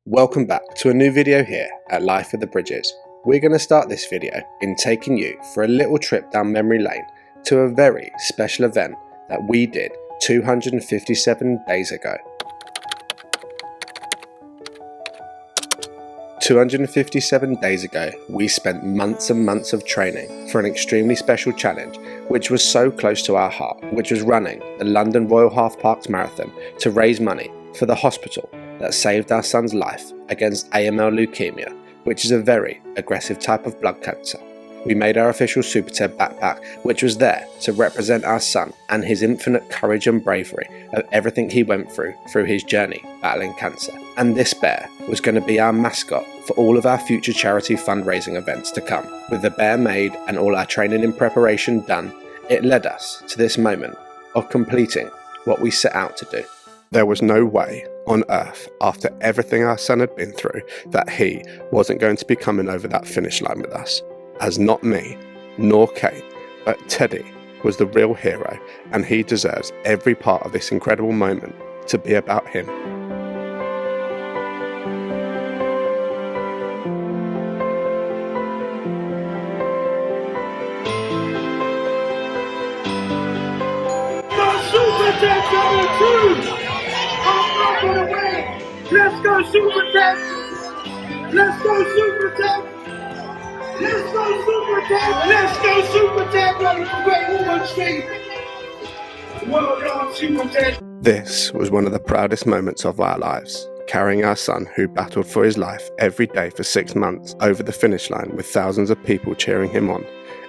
Welcome back to a new video here at Life at the Bridges. We're going to start this video in taking you for a little trip down memory lane to a very special event that we did 257 days ago. 257 days ago, we spent months and months of training for an extremely special challenge which was so close to our heart, which was running the London Royal Half Parks Marathon to raise money for the hospital that saved our son's life against AML Leukaemia, which is a very aggressive type of blood cancer. We made our official Super Ted backpack, which was there to represent our son and his infinite courage and bravery of everything he went through his journey battling cancer. And this bear was going to be our mascot for all of our future charity fundraising events to come. With the bear made and all our training and preparation done, it led us to this moment of completing what we set out to do. There was no way on earth, after everything our son had been through, that he wasn't going to be coming over that finish line with us. As not me, nor Kate, but Teddy was the real hero, and he deserves every part of this incredible moment to be about him. Let's go Super Ted! Let's go Super Ted! Let's go Super Ted! Let's go Super Ted! Running from Great Walnut Street! Well done, Super Ted! This was one of the proudest moments of our lives, carrying our son who battled for his life every day for 6 months over the finish line with thousands of people cheering him on.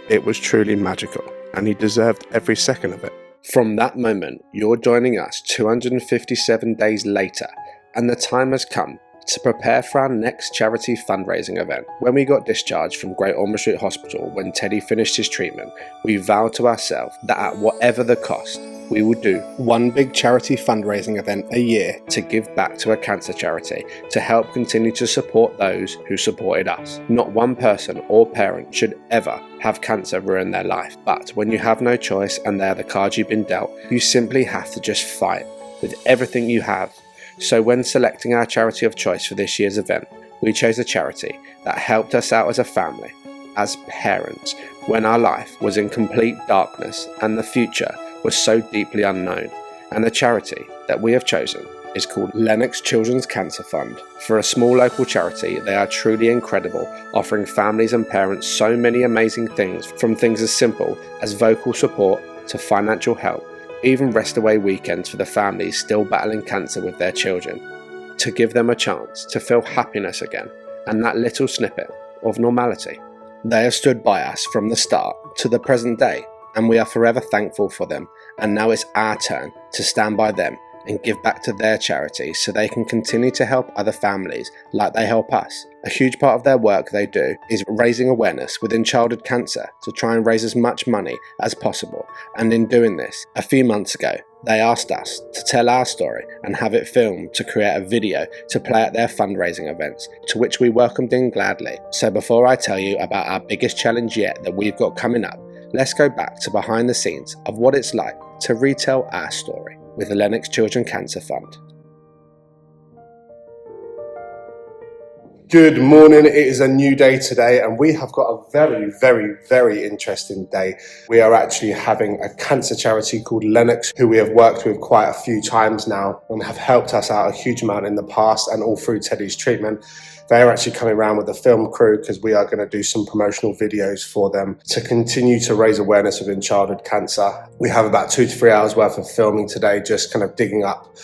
It was truly magical, and he deserved every second of it. From that moment, you're joining us 257 days later, and the time has come to prepare for our next charity fundraising event. When we got discharged from Great Ormond Street Hospital when Teddy finished his treatment, we vowed to ourselves that at whatever the cost, we would do one big charity fundraising event a year to give back to a cancer charity to help continue to support those who supported us. Not one person or parent should ever have cancer ruin their life, but when you have no choice and they're the cards you've been dealt, you simply have to just fight with everything you have. So when selecting our charity of choice for this year's event, we chose a charity that helped us out as a family, as parents, when our life was in complete darkness and the future was so deeply unknown. And the charity that we have chosen is called Lennox Children's Cancer Fund. For a small local charity, they are truly incredible, offering families and parents so many amazing things, from things as simple as vocal support to financial help, even rest away weekends for the families still battling cancer with their children, to give them a chance to feel happiness again and that little snippet of normality. They have stood by us from the start to the present day, and we are forever thankful for them, and now it's our turn to stand by them and give back to their charity so they can continue to help other families like they help us. A huge part of their work they do is raising awareness within childhood cancer to try and raise as much money as possible, and in doing this, a few months ago, they asked us to tell our story and have it filmed to create a video to play at their fundraising events, to which we welcomed in gladly. So before I tell you about our biggest challenge yet that we've got coming up, let's go back to behind the scenes of what it's like to retell our story with the Lennox Children's Cancer Fund. Good morning, it is a new day today and we have got a very interesting day. We are actually having a cancer charity called Lennox, who we have worked with quite a few times now and have helped us out a huge amount in the past and all through Teddy's treatment. They are actually coming around with the film crew because we are going to do some promotional videos for them to continue to raise awareness within childhood cancer. We have about 2 to 3 hours worth of filming today, just kind of digging up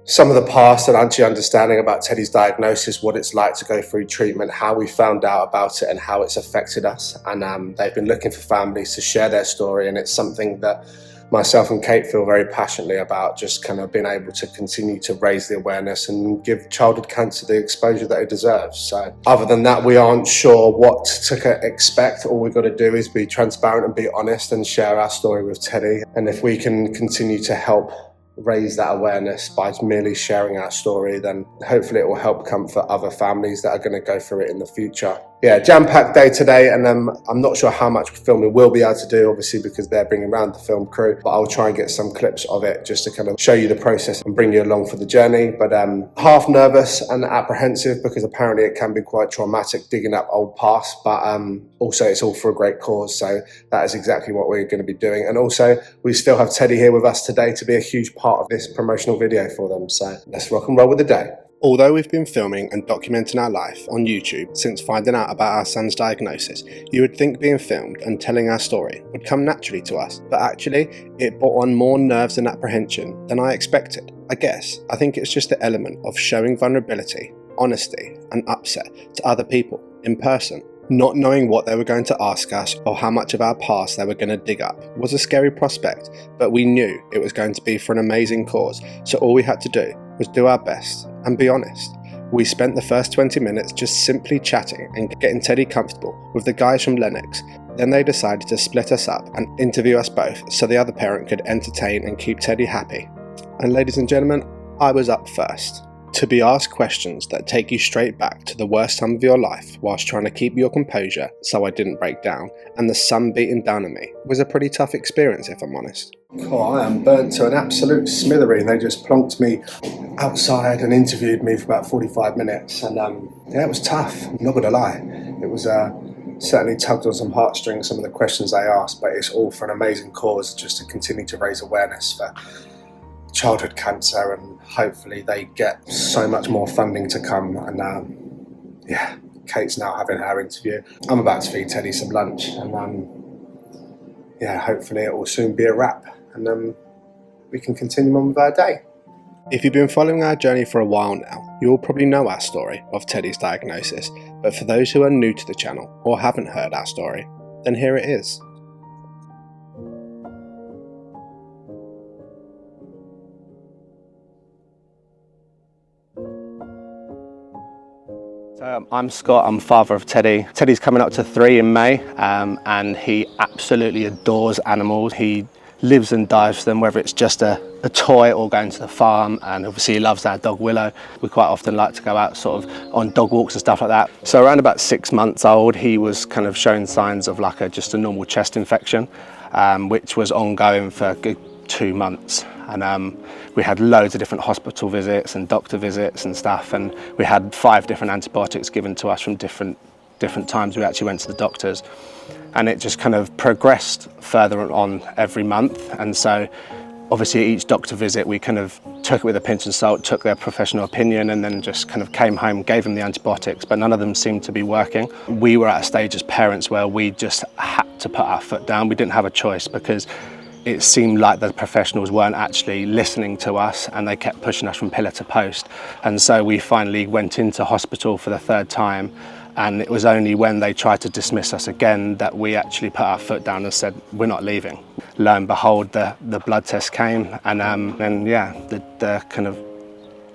some of the past and actually understanding about Teddy's diagnosis, what it's like to go through treatment, how we found out about it and how it's affected us. And they've been looking for families to share their story, and it's something that myself and Kate feel very passionately about, just kind of being able to continue to raise the awareness and give childhood cancer the exposure that it deserves. So other than that, we aren't sure what to expect. All we've got to do is be transparent and be honest and share our story with Teddy. And if we can continue to help raise that awareness by merely sharing our story, then hopefully it will help comfort other families that are going to go through it in the future. Yeah, jam-packed day today, and I'm not sure how much filming we'll be able to do, obviously, because they're bringing around the film crew, but I'll try and get some clips of it just to kind of show you the process and bring you along for the journey. But half nervous and apprehensive, because apparently it can be quite traumatic digging up old past, but also it's all for a great cause, so that is exactly what we're going to be doing. And also we still have Teddy here with us today to be a huge part of this promotional video for them, so let's rock and roll with the day. Although we've been filming and documenting our life on YouTube since finding out about our son's diagnosis, you would think being filmed and telling our story would come naturally to us, but actually it brought on more nerves and apprehension than I expected. I think it's just the element of showing vulnerability, honesty and upset to other people in person. Not knowing what they were going to ask us or how much of our past they were going to dig up was a scary prospect, but we knew it was going to be for an amazing cause, so all we had to do was do our best and be honest. We spent the first 20 minutes just simply chatting and getting Teddy comfortable with the guys from Lennox. Then they decided to split us up and interview us both so the other parent could entertain and keep Teddy happy. And ladies and gentlemen, I was up first. To be asked questions that take you straight back to the worst time of your life whilst trying to keep your composure so I didn't break down and the sun beating down on me was a pretty tough experience, if I'm honest. Oh, I am burnt to an absolute smithy. They just plonked me outside and interviewed me for about 45 minutes and yeah, it was tough, I'm not gonna lie. It was certainly tugged on some heartstrings, some of the questions they asked, but it's all for an amazing cause, just to continue to raise awareness for childhood cancer, and hopefully they get so much more funding to come. And yeah, Kate's now having her interview. I'm about to feed Teddy some lunch, and yeah, hopefully it will soon be a wrap, and we can continue on with our day. If you've been following our journey for a while now, you will probably know our story of Teddy's diagnosis, but for those who are new to the channel or haven't heard our story, then here it is. So I'm Scott, I'm father of Teddy. Teddy's coming up to 3 in May, and he absolutely adores animals. He lives and dives for them, whether it's just a toy or going to the farm, and obviously he loves our dog Willow. We quite often like to go out sort of on dog walks and stuff like that. So around about 6 months old, he was kind of showing signs of like just a normal chest infection, which was ongoing for a good 2 months. And we had loads of different hospital visits and doctor visits and stuff, and we had 5 different antibiotics given to us from different times we actually went to the doctors, and it just kind of progressed further on every month. And so obviously each doctor visit we kind of took it with a pinch of salt, took their professional opinion, and then just kind of came home, gave them the antibiotics, but none of them seemed to be working. We were at a stage as parents where we just had to put our foot down. We didn't have a choice, because it seemed like the professionals weren't actually listening to us, and they kept pushing us from pillar to post. And so we finally went into hospital for the 3rd time, and it was only when they tried to dismiss us again that we actually put our foot down and said, we're not leaving. Lo and behold, the blood test came, and then yeah, the kind of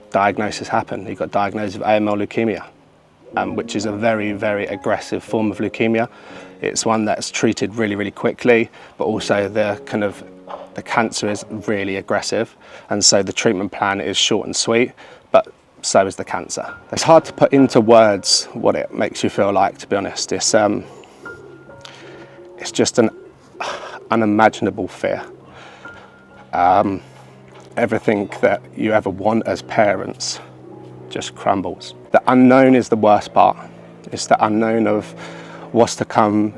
diagnosis happened. He got diagnosed with AML Leukaemia, which is a very, very aggressive form of leukemia. It's one that's treated really, really quickly, but also the cancer is really aggressive, and so the treatment plan is short and sweet, but so is the cancer. It's hard to put into words what it makes you feel like, to be honest. It's just an unimaginable fear. Everything that you ever want as parents just crumbles. The unknown is the worst part. It's the unknown of what's to come.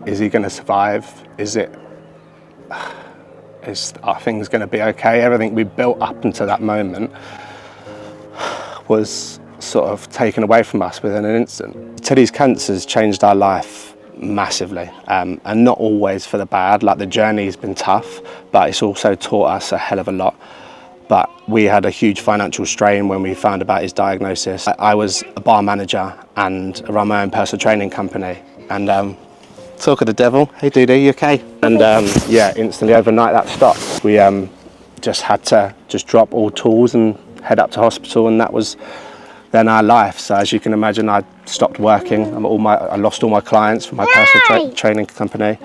Is he going to survive? Are things going to be okay? Everything we built up until that moment was sort of taken away from us within an instant. Teddy's cancer's changed our life massively, and not always for the bad. Like, the journey's been tough, but it's also taught us a hell of a lot. But we had a huge financial strain when we found about his diagnosis. I was a bar manager and ran my own personal training company, and talk of the devil, hey Dude, you okay? And yeah, instantly overnight that stopped. We just had to drop all tools and head up to hospital, and that was then our life. So as you can imagine, I stopped working. I lost all my clients from my personal training company.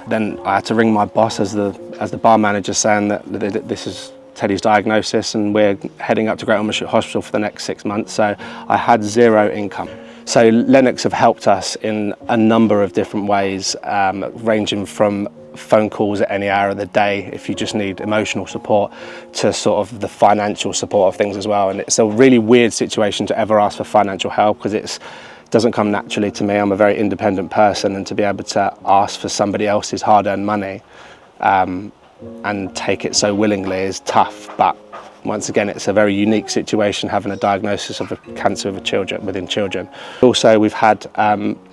then I had to ring my boss as the bar manager, saying that this is Teddy's diagnosis and we're heading up to Great Ormond Hospital for the next 6 months. So I had zero income. So Lennox have helped us in a number of different ways, ranging from phone calls at any hour of the day if you just need emotional support, to sort of the financial support of things as well. And it's a really weird situation to ever ask for financial help, because it doesn't come naturally to me. I'm a very independent person, and to be able to ask for somebody else's hard-earned money and take it so willingly is tough. But once again, it's a very unique situation, having a diagnosis of a cancer within children. Also, we've had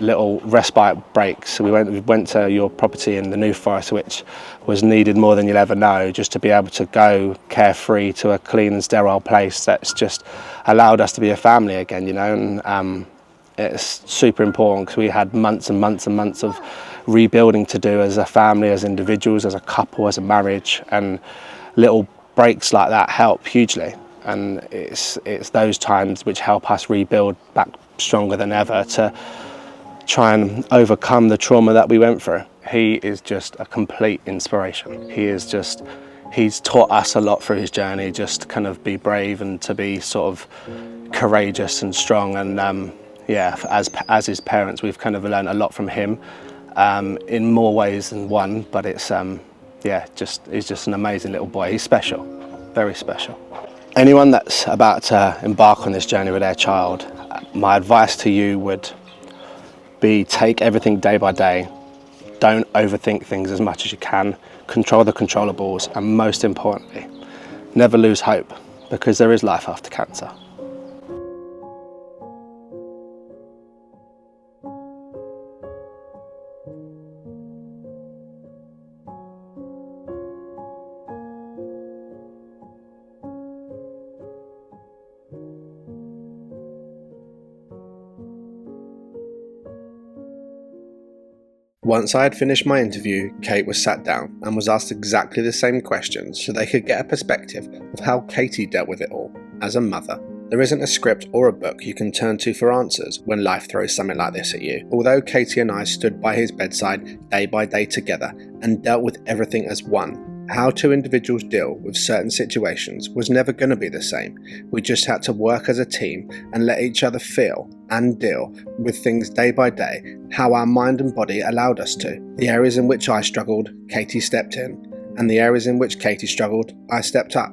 little respite breaks. So we went to your property in the New Forest, which was needed more than you'll ever know, just to be able to go carefree to a clean and sterile place that's just allowed us to be a family again, you know. And it's super important, because we had months and months and months of rebuilding to do as a family, as individuals, as a couple, as a marriage, and little breaks like that help hugely. And it's those times which help us rebuild back stronger than ever to try and overcome the trauma that we went through. He is just a complete inspiration. He's taught us a lot through his journey, just to kind of be brave and to be sort of courageous and strong. And yeah, as his parents, we've kind of learned a lot from him, in more ways than one. But it's yeah, he's just an amazing little boy. He's special, very special. Anyone that's about to embark on this journey with their child, my advice to you would be, take everything day by day. Don't overthink things as much as you can. Control the controllables, and most importantly, never lose hope, because there is life after cancer. Once I had finished my interview, Kate was sat down and was asked exactly the same questions so they could get a perspective of how Katie dealt with it all as a mother. There isn't a script or a book you can turn to for answers when life throws something like this at you. Although Katie and I stood by his bedside day by day together and dealt with everything as one, how two individuals deal with certain situations was never going to be the same. We just had to work as a team and let each other feel and deal with things day by day, how our mind and body allowed us to. The areas in which I struggled, Katie stepped in, and the areas in which Katie struggled, I stepped up.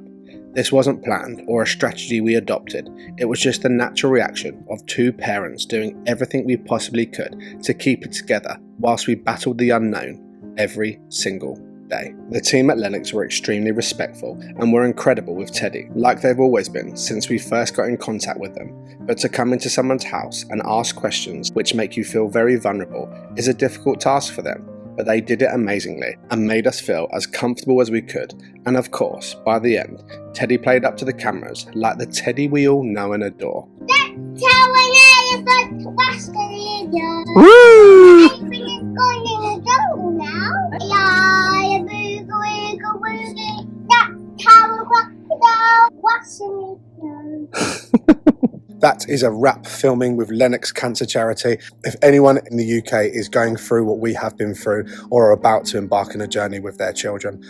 This wasn't planned or a strategy we adopted. It was just the natural reaction of two parents doing everything we possibly could to keep it together whilst we battled the unknown every single day. The team at Lennox were extremely respectful and were incredible with Teddy, like they've always been since we first got in contact with them. But to come into someone's house and ask questions which make you feel very vulnerable is a difficult task for them. But they did it amazingly and made us feel as comfortable as we could. And of course, by the end, Teddy played up to the cameras like the Teddy we all know and adore. That's how an elephant was going to do. Woo! Everything is going in the jungle now. Yeah, boogie, wiggle, woogie. That's how a crocodile was going to do. That is a wrap filming with Lennox Cancer Charity. If anyone in the UK is going through what we have been through or are about to embark on a journey with their children,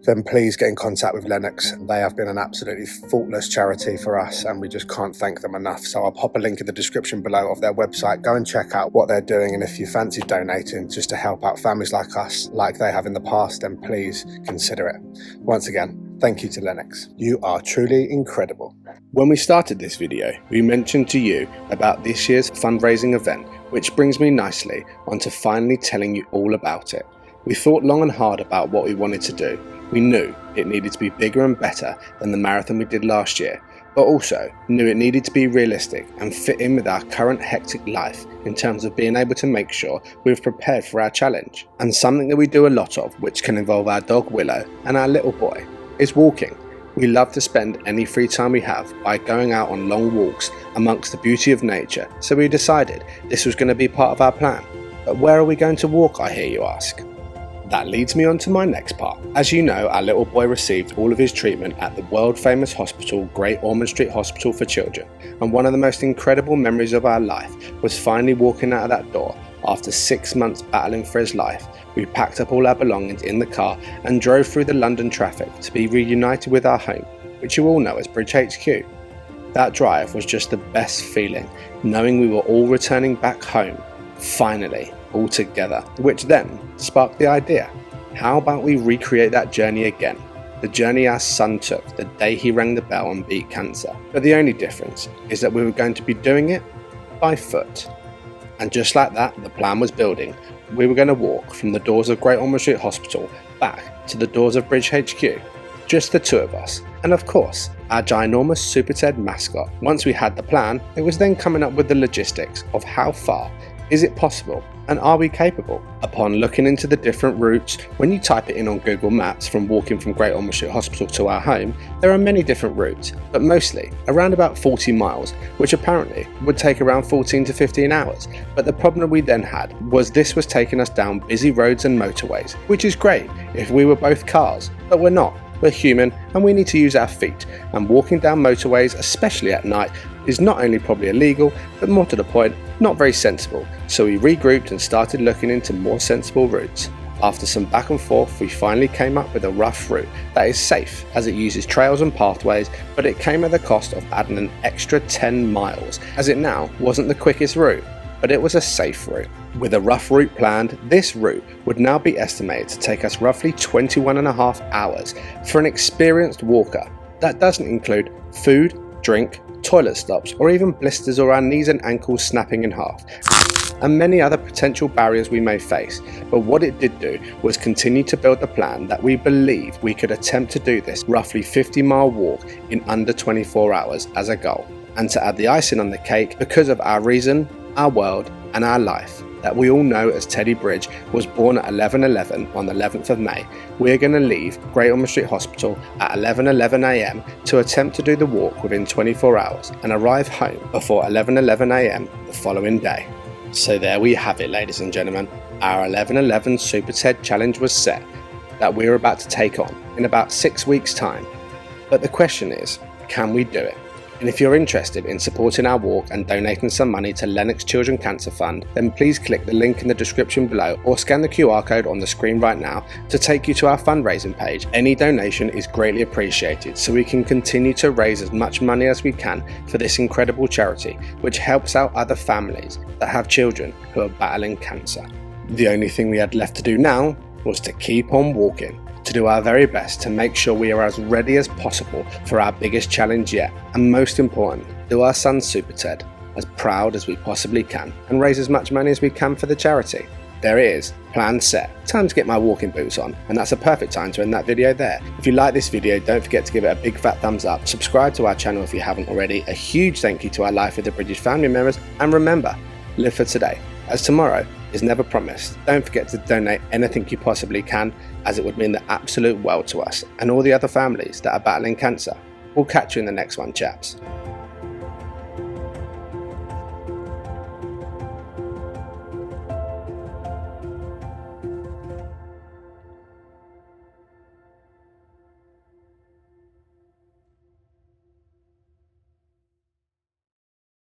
then please get in contact with Lennox. They have been an absolutely faultless charity for us, and we just can't thank them enough. So I'll pop a link in the description below of their website. Go and check out what they're doing, and if you fancy donating just to help out families like us, like they have in the past, then please consider it. Once again, thank you to Lennox. You are truly incredible. When we started this video, we mentioned to you about this year's fundraising event, which brings me nicely onto finally telling you all about it. We thought long and hard about what we wanted to do. We knew it needed to be bigger and better than the marathon we did last year, but also knew it needed to be realistic and fit in with our current hectic life in terms of being able to make sure we've prepared for our challenge. And something that we do a lot of, which can involve our dog Willow and our little boy, is walking. We love to spend any free time we have by going out on long walks amongst the beauty of nature, so we decided this was going to be part of our plan. But where are we going to walk, I hear you ask? That leads me on to my next part. As you know, our little boy received all of his treatment at the world famous hospital, Great Ormond Street Hospital for Children, and one of the most incredible memories of our life was finally walking out of that door after 6 months battling for his life, we packed up all our belongings in the car and drove through the London traffic to be reunited with our home, which you all know as Bridge HQ. That drive was just the best feeling, knowing we were all returning back home, finally, all together, which then sparked the idea. How about we recreate that journey again? The journey our son took the day he rang the bell and beat cancer. But the only difference is that we were going to be doing it by foot. And just like that, the plan was building. We were going to walk from the doors of Great Ormond Street Hospital back to the doors of Bridge HQ. Just the two of us. And of course, our ginormous Super Ted mascot. Once we had the plan, it was then coming up with the logistics of how far, is it possible, and are we capable? Upon looking into the different routes, when you type it in on Google Maps from walking from Great Ormond Street Hospital to our home, there are many different routes, but mostly around about 40 miles, which apparently would take around 14 to 15 hours. But the problem we then had was this was taking us down busy roads and motorways, which is great if we were both cars, but we're not. We're human and we need to use our feet, and walking down motorways, especially at night, is not only probably illegal, but more to the point, not very sensible. So we regrouped and started looking into more sensible routes. After some back and forth, we finally came up with a rough route that is safe as it uses trails and pathways, but it came at the cost of adding an extra 10 miles, as it now wasn't the quickest route, but it was a safe route. With a rough route planned, this route would now be estimated to take us roughly 21.5 hours for an experienced walker. That doesn't include food, drink, toilet stops, or even blisters or our knees and ankles snapping in half, and many other potential barriers we may face. But what it did do was continue to build a plan that we believe we could attempt to do this roughly 50-mile walk in under 24 hours as a goal. And to add the icing on the cake, because of our reason, our world, and our life that we all know as Teddy Bridge was born at 11:11 on the 11th of May, we're going to leave Great Ormond Street Hospital at 11:11 a.m. to attempt to do the walk within 24 hours and arrive home before 11:11 a.m. the following day. So there we have it, ladies and gentlemen. Our 11:11 Super Ted challenge was set, that we're about to take on in about 6 weeks' time. But the question is, can we do it? And if you're interested in supporting our walk and donating some money to Lennox Children Cancer Fund, then please click the link in the description below or scan the QR code on the screen right now to take you to our fundraising page. Any donation is greatly appreciated so we can continue to raise as much money as we can for this incredible charity, which helps out other families that have children who are battling cancer. The only thing we had left to do now was to keep on walking, to do our very best to make sure we are as ready as possible for our biggest challenge yet, and most important, do our son Super Ted as proud as we possibly can and raise as much money as we can for the charity. There it is, plan set, time to get my walking boots on, and that's a perfect time to end that video there. If you like this video, don't forget to give it a big fat thumbs up, subscribe to our channel if you haven't already, a huge thank you to our Life with the British family members, and remember, live for today, as tomorrow is never promised. Don't forget to donate anything you possibly can, as it would mean the absolute world to us and all the other families that are battling cancer. We'll catch you in the next one, chaps.